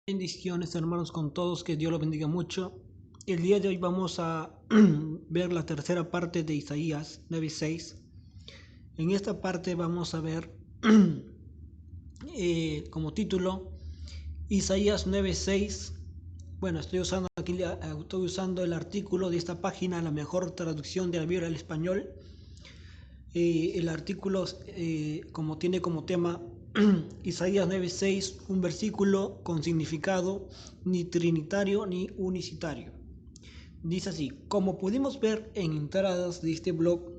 Bendiciones, hermanos, con todos, que Dios los bendiga mucho. El día de hoy vamos a ver la tercera parte de Isaías 9:6. En esta parte vamos a ver como título Isaías 9:6. Bueno, estoy usando el artículo de esta página, la mejor traducción de la Biblia al español. El artículo tiene como tema Isaías 9:6, un versículo con significado ni trinitario ni unicitario. Dice así: como pudimos ver en entradas de este blog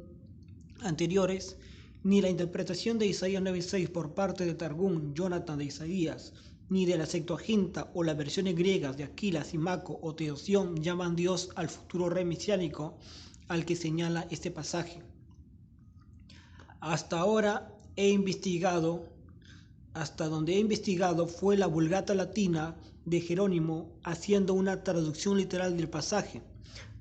anteriores, ni la interpretación de Isaías 9:6 por parte de Targum Jonathan de Isaías, ni de la Septuaginta o las versiones griegas de Aquila, Simaco o Teoción llaman Dios al futuro rey mesiánico al que señala este pasaje. Hasta donde he investigado fue la Vulgata Latina de Jerónimo haciendo una traducción literal del pasaje.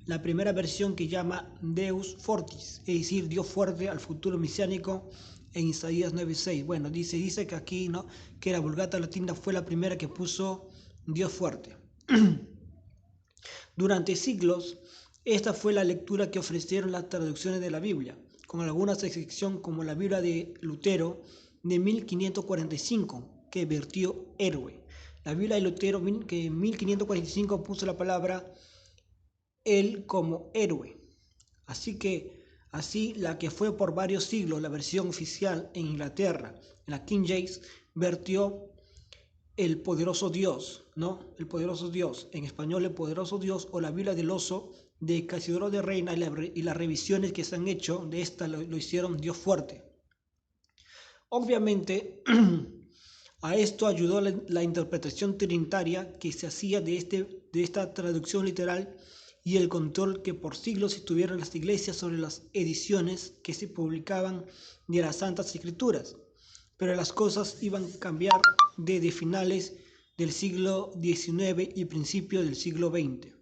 La primera versión que llama Deus Fortis, es decir, Dios fuerte al futuro mesiánico en Isaías 9:6. Bueno, dice que aquí, ¿no?, que la Vulgata Latina fue la primera que puso Dios fuerte. Durante siglos, esta fue la lectura que ofrecieron las traducciones de la Biblia, con algunas excepciones como la Biblia de Lutero de 1545, que vertió héroe. La Biblia de Lutero que en 1545 puso la palabra él como héroe. Así la que fue por varios siglos la versión oficial en Inglaterra, la King James, vertió el poderoso Dios, ¿no? El poderoso Dios, en español el poderoso Dios, o la Biblia del Oso de Casidoro de Reina, y las revisiones que se han hecho de esta lo hicieron Dios fuerte. Obviamente a esto ayudó la interpretación trinitaria que se hacía de esta traducción literal y el control que por siglos tuvieron las iglesias sobre las ediciones que se publicaban de las Santas Escrituras. Pero las cosas iban a cambiar desde finales del siglo XIX y principios del siglo XX.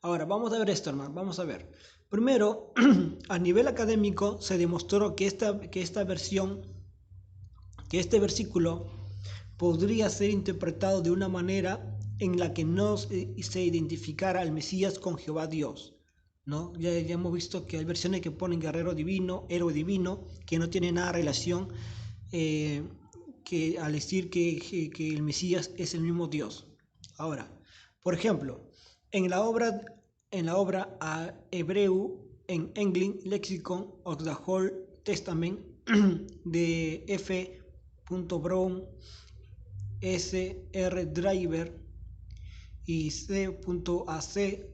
Ahora, vamos a ver esto, hermano, vamos a ver. Primero, a nivel académico se demostró que este versículo podría ser interpretado de una manera en la que no se identificara al Mesías con Jehová Dios, ¿no? Ya hemos visto que hay versiones que ponen guerrero divino, héroe divino, que no tiene nada de relación que al decir que el Mesías es el mismo Dios. Ahora, por ejemplo, en la obra a Hebreu en English Lexicon of the Old Testament de F. Brown, S. R. Driver y C.A.C.A.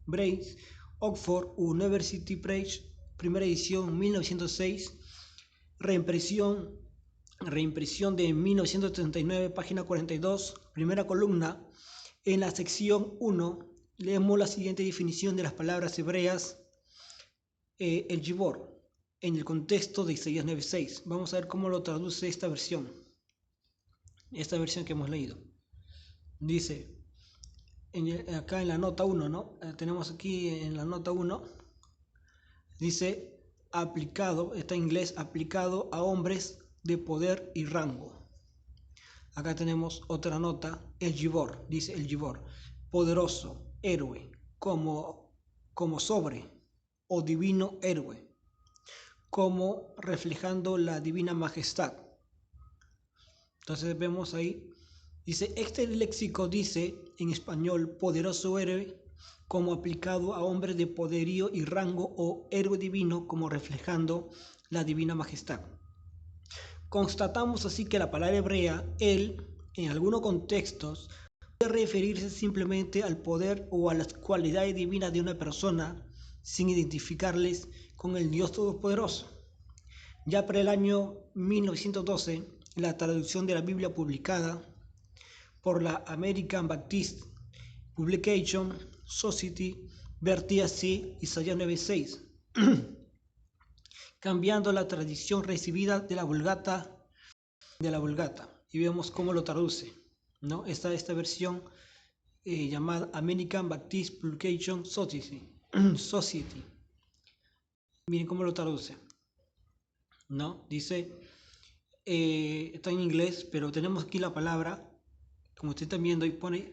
Brace, Oxford University Press, primera edición 1906, reimpresión de 1939, página 42, primera columna. En la sección 1 leemos la siguiente definición de las palabras hebreas el Gibor en el contexto de Isaías 9:6. Vamos a ver cómo lo traduce esta versión que hemos leído. Dice, acá en la nota 1, ¿no? Tenemos aquí en la nota 1, dice aplicado, está en inglés, aplicado a hombres de poder y rango. Acá tenemos otra nota, el Gibor, dice el Gibor, poderoso, héroe, como sobre o divino héroe, como reflejando la divina majestad. Entonces vemos ahí, dice, este léxico dice en español poderoso héroe como aplicado a hombres de poderío y rango, o héroe divino como reflejando la divina majestad. Constatamos así que la palabra hebrea, él, en algunos contextos, puede referirse simplemente al poder o a las cualidades divinas de una persona sin identificarles con el Dios Todopoderoso. Ya para el año 1912, la traducción de la Biblia publicada por la American Baptist Publication Society vertía así Isaías 9:6, cambiando la tradición recibida de la Vulgata, y vemos cómo lo traduce, ¿no? Esta versión llamada American Baptist Publication Society. Miren cómo lo traduce, ¿no? Dice está en inglés, pero tenemos aquí la palabra, como ustedes están viendo, y pone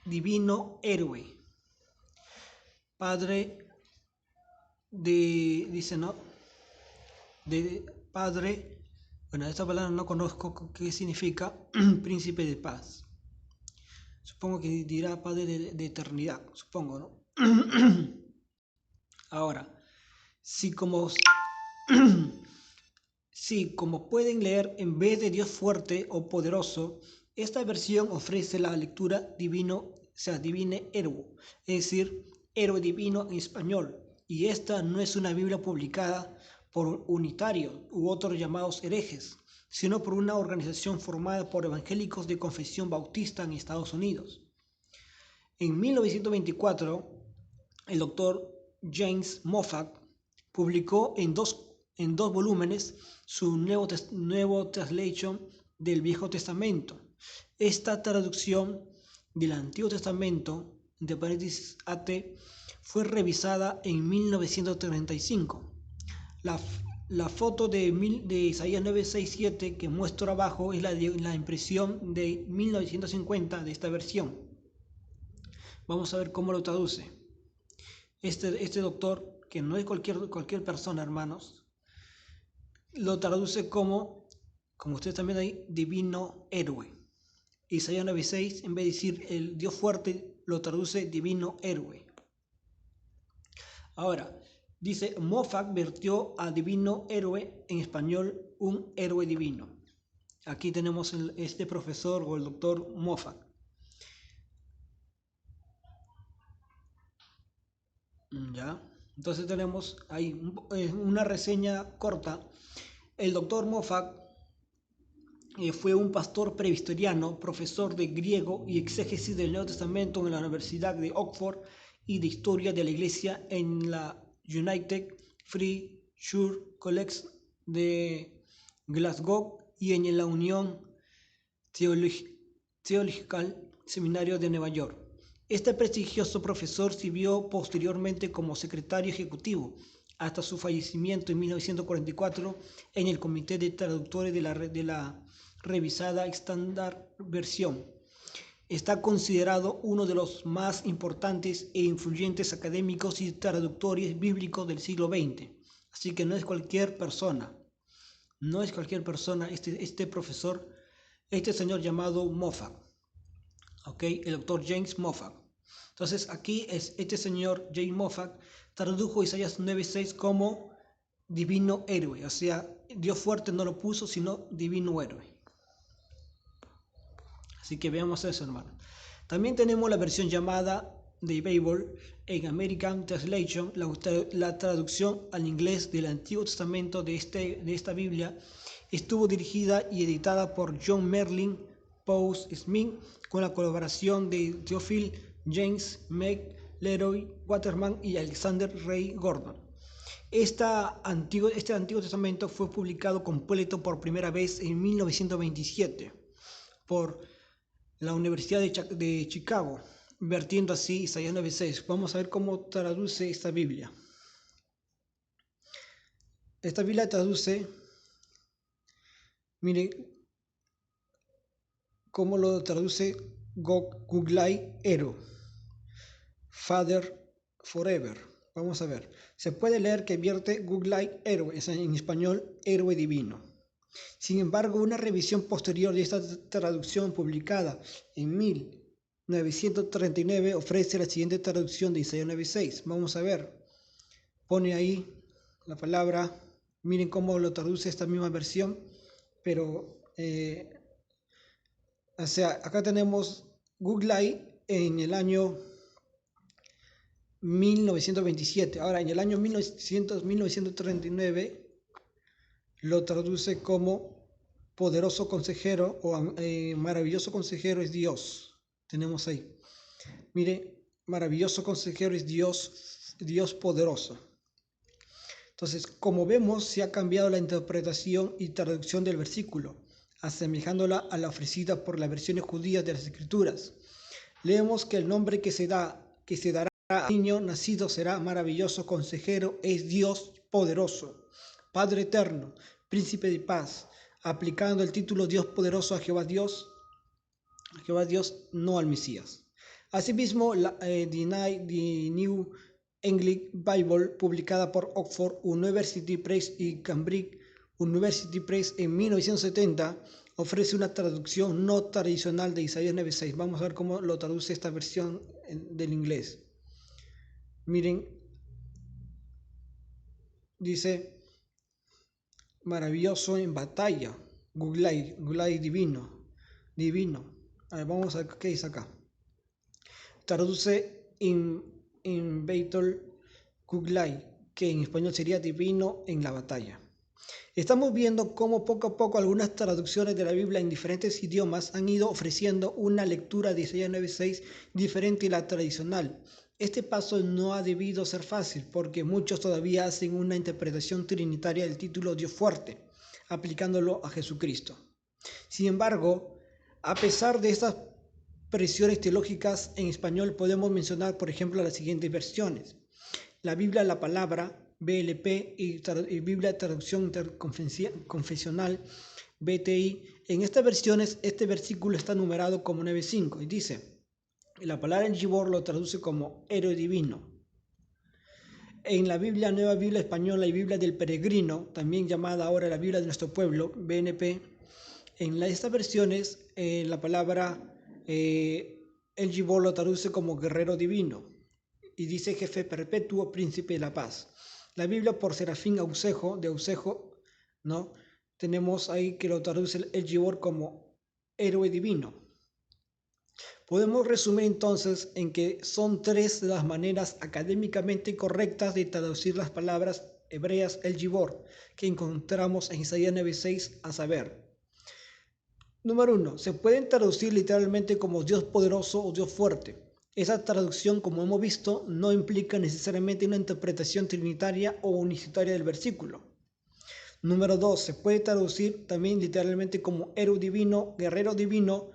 divino héroe. Padre dice, ¿no? De padre, bueno, esta palabra no conozco qué significa, príncipe de paz. Supongo que dirá padre de eternidad, supongo, ¿no? Ahora, si como, si como pueden leer, en vez de Dios fuerte o poderoso, esta versión ofrece la lectura divino, o sea, divine héroe, es decir, héroe divino en español. Y esta no es una Biblia publicada por unitarios u otros llamados herejes, sino por una organización formada por evangélicos de confesión bautista en Estados Unidos. En 1924, el doctor James Moffat publicó en dos volúmenes su nuevo translation del Viejo Testamento. Esta traducción del Antiguo Testamento, entre paréntesis AT, fue revisada en 1935. La foto de Isaías 9:6-7 que muestro abajo es la impresión de 1950 de esta versión. Vamos a ver cómo lo traduce. Este doctor, que no es cualquier persona, hermanos, lo traduce como ustedes también ahí, divino héroe. Isaías 9:6, en vez de decir el Dios fuerte, lo traduce divino héroe. Ahora, dice, Moffat vertió a divino héroe en español un héroe divino. Aquí tenemos este profesor o el doctor Moffat. ¿Ya? Entonces tenemos ahí una reseña corta. El doctor Moffat fue un pastor presbiteriano, profesor de griego y exégesis del Nuevo Testamento en la Universidad de Oxford y de Historia de la Iglesia en la United Free Church College de Glasgow y en la Union Theological Seminario de Nueva York. Este prestigioso profesor sirvió posteriormente como secretario ejecutivo hasta su fallecimiento en 1944 en el Comité de Traductores de la revisada Standard Version. Está considerado uno de los más importantes e influyentes académicos y traductores bíblicos del siglo XX. Así que no es cualquier persona. No es cualquier persona este profesor, este señor llamado Moffat. ¿Ok? El doctor James Moffat. Entonces aquí este señor James Moffat tradujo Isaías 9:6 como divino héroe. O sea, Dios fuerte no lo puso, sino divino héroe. Así que veamos eso, hermano. También tenemos la versión llamada The Bible en American Translation, la traducción al inglés del Antiguo Testamento de esta Biblia. Estuvo dirigida y editada por John Merlin Paul Smith con la colaboración de Theophil James, Meg, Leroy Waterman y Alexander Ray Gordon. Este Antiguo Testamento fue publicado completo por primera vez en 1927 por la Universidad de Chicago, vertiendo así Isaías 9:6. Vamos a ver cómo traduce esta Biblia. Esta Biblia traduce, mire cómo lo traduce Google Hero, Father Forever. Vamos a ver. Se puede leer que vierte Google Hero, es en español héroe divino. Sin embargo, una revisión posterior de esta traducción publicada en 1939 ofrece la siguiente traducción de Isaías 9:6. Vamos a ver. Pone ahí la palabra. Miren cómo lo traduce esta misma versión. Pero, o sea, acá tenemos Google en el año 1927. Ahora, en el año 1939 lo traduce como poderoso consejero o maravilloso consejero es Dios. Tenemos ahí. Mire, maravilloso consejero es Dios poderoso. Entonces, como vemos, se ha cambiado la interpretación y traducción del versículo, asemejándola a la ofrecida por las versiones judías de las Escrituras. Leemos que el nombre que se dará al niño nacido será maravilloso consejero, es Dios poderoso, Padre eterno, príncipe de paz. aplicando el título Dios poderoso a Jehová Dios, no al Mesías. Asimismo, The New English Bible, publicada por Oxford University Press y Cambridge University Press en 1970, ofrece una traducción no tradicional de Isaías 9:6. Vamos a ver cómo lo traduce esta versión del inglés. Miren, dice: maravilloso en batalla, Gulai divino. A ver, vamos a ver qué dice acá. Traduce in battle Gulai, que en español sería divino en la batalla. Estamos viendo cómo poco a poco algunas traducciones de la Biblia en diferentes idiomas han ido ofreciendo una lectura de Isaías 9:6 diferente a la tradicional. Este paso no ha debido ser fácil porque muchos todavía hacen una interpretación trinitaria del título Dios fuerte, aplicándolo a Jesucristo. Sin embargo, a pesar de estas presiones teológicas, en español podemos mencionar, por ejemplo, las siguientes versiones: la Biblia La Palabra, BLP, y Biblia Traducción Interconfesional, BTI. En estas versiones, este versículo está numerado como 9:5 y dice: la palabra en Gibor lo traduce como héroe divino. En la Biblia, Nueva Biblia Española y Biblia del Peregrino, también llamada ahora la Biblia de nuestro pueblo, BNP, en estas versiones la palabra el Gibor lo traduce como guerrero divino y dice jefe perpetuo, príncipe de la paz. La Biblia por Serafín Ausejo, de Ausejo, ¿no? Tenemos ahí que lo traduce el Gibor como héroe divino. Podemos resumir entonces en que son tres las maneras académicamente correctas de traducir las palabras hebreas el Gibor que encontramos en Isaías 9:6, a saber: número 1, se pueden traducir literalmente como Dios poderoso o Dios fuerte. Esa traducción, como hemos visto, no implica necesariamente una interpretación trinitaria o unicitaria del versículo. Número 2, se puede traducir también literalmente como héroe divino, guerrero divino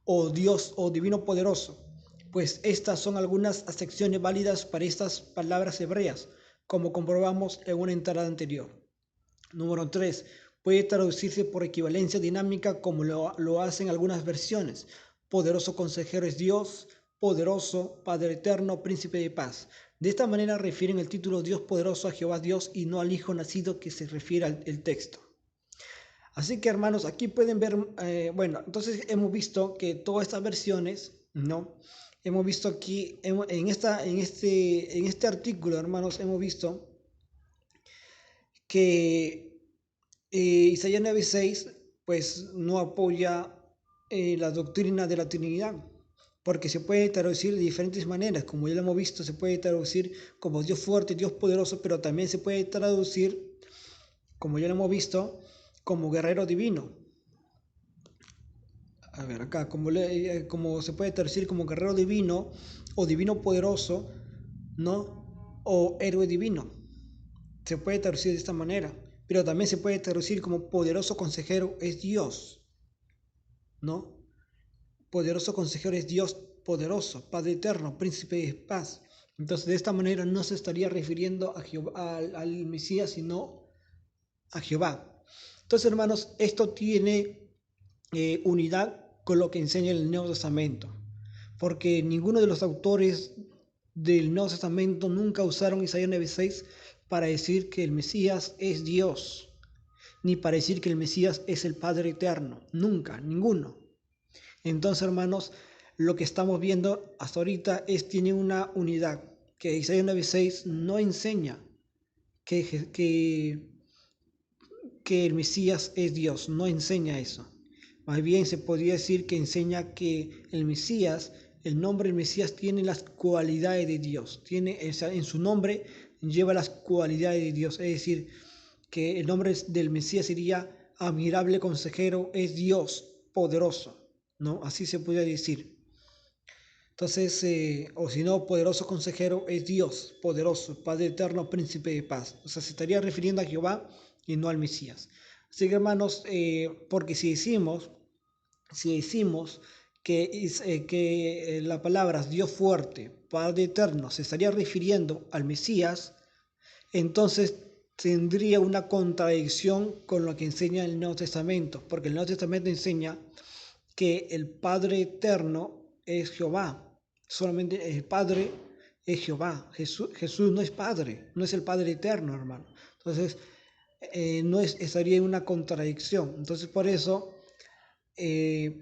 o Dios o divino poderoso, pues estas son algunas acepciones válidas para estas palabras hebreas, como comprobamos en una entrada anterior. Número 3, puede traducirse por equivalencia dinámica como lo hacen algunas versiones: poderoso consejero es Dios, poderoso, Padre eterno, príncipe de paz. De esta manera refieren el título Dios poderoso a Jehová Dios y no al Hijo nacido que se refiere al texto. Así que, hermanos, aquí pueden ver, entonces hemos visto que todas estas versiones, ¿no? Hemos visto aquí, en este artículo, hermanos, hemos visto que Isaías 9:6 pues no apoya la doctrina de la Trinidad, porque se puede traducir de diferentes maneras. Como ya lo hemos visto, se puede traducir como Dios fuerte, Dios poderoso, pero también se puede traducir, como ya lo hemos visto, como guerrero divino. A ver, acá, como se puede traducir como guerrero divino o divino poderoso, ¿no? O héroe divino. Se puede traducir de esta manera, pero también se puede traducir como poderoso consejero es Dios, ¿no? Poderoso consejero es Dios poderoso, Padre eterno, príncipe de paz. Entonces, de esta manera no se estaría refiriendo a Jehová, al Mesías, sino a Jehová. Entonces, hermanos, esto tiene unidad con lo que enseña el Nuevo Testamento, porque ninguno de los autores del Nuevo Testamento nunca usaron Isaías 9:6 para decir que el Mesías es Dios, ni para decir que el Mesías es el Padre eterno. Nunca, ninguno. Entonces, hermanos, lo que estamos viendo hasta ahorita tiene una unidad, que Isaías 9:6 no enseña que el Mesías es Dios, no enseña eso. Más bien se podría decir que enseña que el Mesías, el nombre del Mesías tiene las cualidades de Dios, en su nombre lleva las cualidades de Dios, es decir, que el nombre del Mesías sería admirable consejero, es Dios poderoso, ¿no? Así se podría decir. Entonces, o si no, poderoso consejero es Dios poderoso, Padre eterno, príncipe de paz. O sea, se estaría refiriendo a Jehová y no al Mesías. Así que, hermanos, porque si decimos que la palabra Dios fuerte, Padre eterno, se estaría refiriendo al Mesías, entonces tendría una contradicción con lo que enseña el Nuevo Testamento, porque el Nuevo Testamento enseña que el Padre eterno es Jehová. Solamente el Padre es Jehová. Jesús no es Padre, no es el Padre eterno, hermano. Entonces, estaría en una contradicción. Entonces, por eso,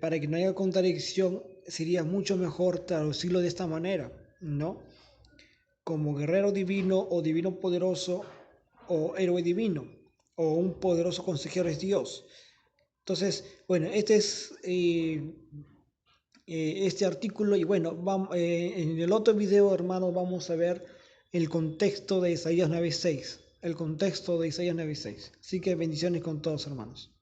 para que no haya contradicción, sería mucho mejor traducirlo de esta manera, ¿no? Como guerrero divino o divino poderoso o héroe divino o un poderoso consejero es Dios. Entonces, bueno, este es este artículo y bueno, en el otro video, hermanos, vamos a ver el contexto de Isaías 9:6. El contexto de Isaías 9:6. Así que bendiciones con todos, hermanos.